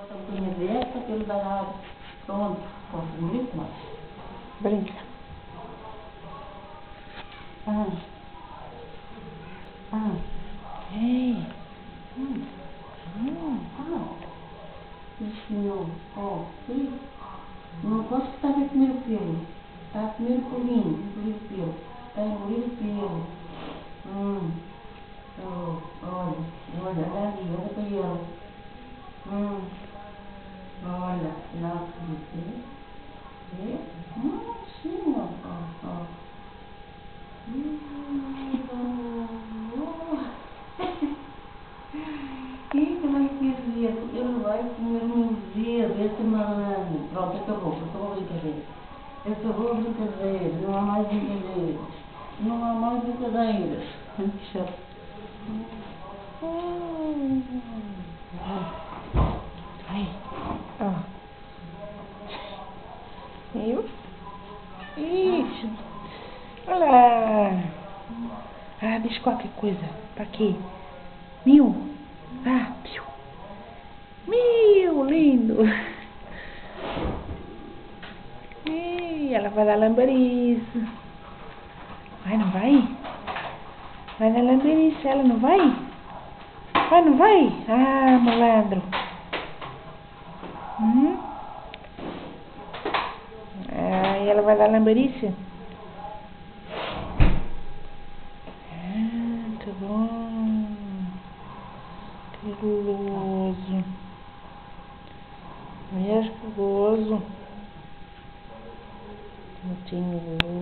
tampinha dessa, pelo danado. Pronto, posso brincar mais. Brinca. Ei. Bichinho, ó, filho. Não gosto que tá com o primeiro pelo. Tá com o primeiro pulinho, o primeiro pelo. Tá engolindo o pelo. Olha ali, olha pra ela. Olha, não, vê? Sim, ó. Eita, mas que zia, eu não vai comer meu zia, esse malandro. Pronto, acabou a brincadeira. Acabou a brincadeira, não há mais brincadeiras. Não há mais brincadeiras. Que chato. Aí, ó. Viu? Isso. Olha lá. Deixa qualquer coisa. Tá aqui. Miu. Piu. Miu, lindo. Ela vai dar lambariça. Vai, não vai? Vai dar lambariça, ela não vai? Vai, não vai? Malandro. E ela vai dar lambariça? Tá bom. Que guloso. Mesmo guloso. Não tinha guloso.